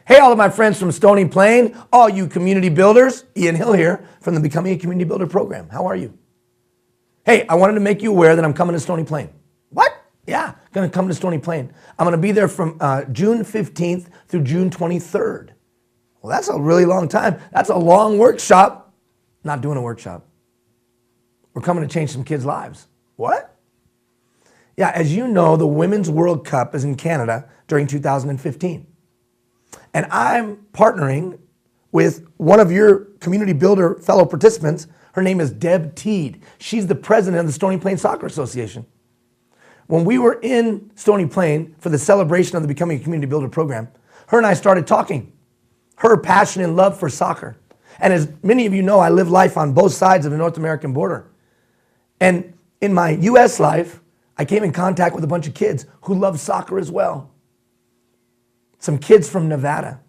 Hey, all of my friends from Stony Plain, all you community builders, Ian Hill here from the Becoming a Community Builder program. How are you? Hey, I wanted to make you aware that I'm coming to Stony Plain. What? Yeah, gonna come to Stony Plain. I'm gonna be there from June 15th through June 23rd. Well, that's a really long time. That's a long workshop. Not doing a workshop. We're coming to change some kids' lives. What? Yeah, as you know, the Women's World Cup is in Canada during 2015. And I'm partnering with one of your community builder fellow participants. Her name is Deb Teed. She's the president of the Stony Plain Soccer Association. When we were in Stony Plain for the celebration of the Becoming a Community Builder program, her and I started talking. Her passion and love for soccer. And as many of you know, I live life on both sides of the North American border. And in my US life, I came in contact with a bunch of kids who love soccer as well. Some kids from Nevada,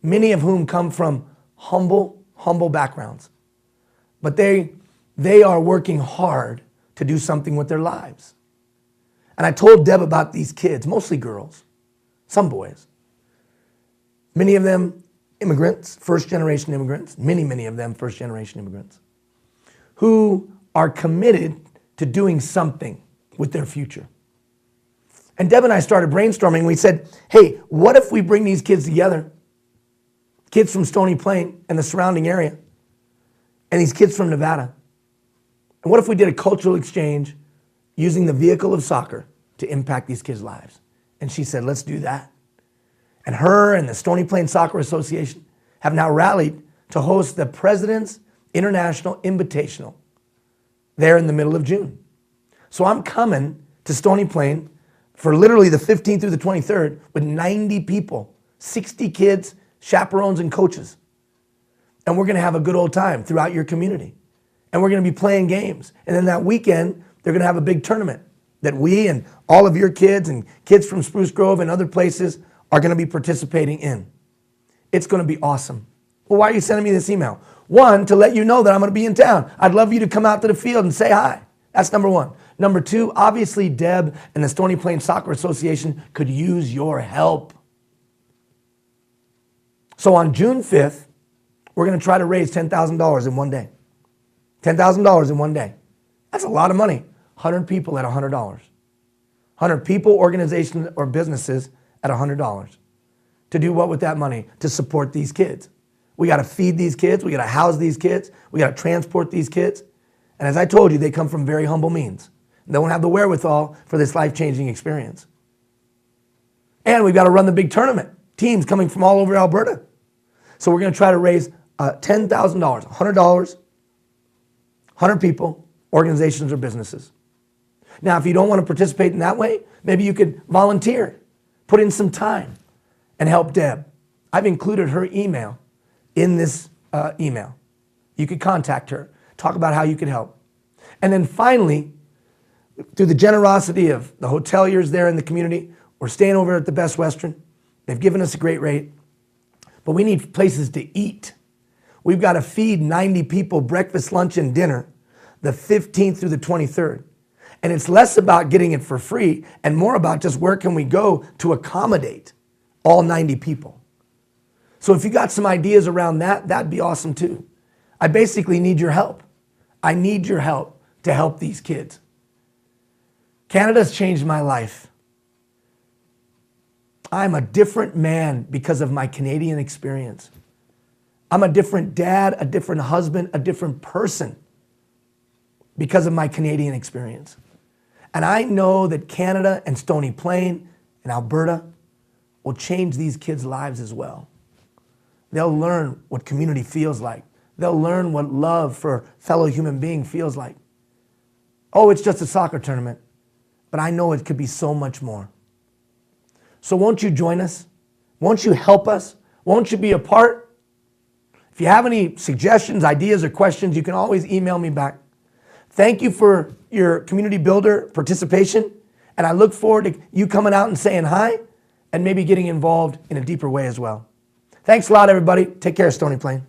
many of whom come from humble backgrounds. But they are working hard to do something with their lives. And I told Deb about these kids, mostly girls, some boys. Many of them immigrants, first-generation immigrants, many of them first-generation immigrants, who are committed to doing something with their future. And Deb and I started brainstorming. We said, hey, what if we bring these kids together? Kids from Stony Plain and the surrounding area, and these kids from Nevada. And what if we did a cultural exchange using the vehicle of soccer to impact these kids' lives? And she said, let's do that. And her and the Stony Plain Soccer Association have now rallied to host the President's International Invitational there in the middle of June. So I'm coming to Stony Plain for literally the 15th through the 23rd with 90 people, 60 kids, chaperones, and coaches. And we're gonna have a good old time throughout your community. And we're gonna be playing games. And then that weekend, they're gonna have a big tournament that we and all of your kids and kids from Spruce Grove and other places are gonna be participating in. It's gonna be awesome. Well, why are you sending me this email? One, to let you know that I'm gonna be in town. I'd love you to come out to the field and say hi. That's number one. Number two, obviously Deb and the Stony Plain Soccer Association could use your help. So on June 5th, we're gonna try to raise $10,000 in one day. $10,000 in one day. That's a lot of money. 100 people at $100. 100 people, organizations, or businesses at $100. To do what with that money? To support these kids. We gotta feed these kids, we gotta house these kids, we gotta transport these kids. And as I told you, they come from very humble means. They don't have the wherewithal for this life-changing experience. And we've got to run the big tournament. Teams coming from all over Alberta. So we're going to try to raise $10,000, $100, 100 people, organizations, or businesses. Now, if you don't want to participate in that way, maybe you could volunteer, put in some time, and help Deb. I've included her email in this email. You could contact her, talk about how you could help. And then finally, through the generosity of the hoteliers there in the community, we're staying over at the Best Western. They've given us a great rate, but we need places to eat. We've got to feed 90 people breakfast, lunch, and dinner the 15th through the 23rd. And it's less about getting it for free and more about just where can we go to accommodate all 90 people. So if you got some ideas around that, that'd be awesome too. I basically need your help. I need your help to help these kids. Canada's changed my life. I'm a different man because of my Canadian experience. I'm a different dad, a different husband, a different person because of my Canadian experience. And I know that Canada and Stony Plain and Alberta will change these kids' lives as well. They'll learn what community feels like. They'll learn what love for a fellow human being feels like. Oh, it's just a soccer tournament. But I know it could be so much more. So won't you join us? Won't you help us? Won't you be a part? If you have any suggestions, ideas, or questions, you can always email me back. Thank you for your community builder participation. And I look forward to you coming out and saying hi and maybe getting involved in a deeper way as well. Thanks a lot, everybody. Take care, Stony Plain.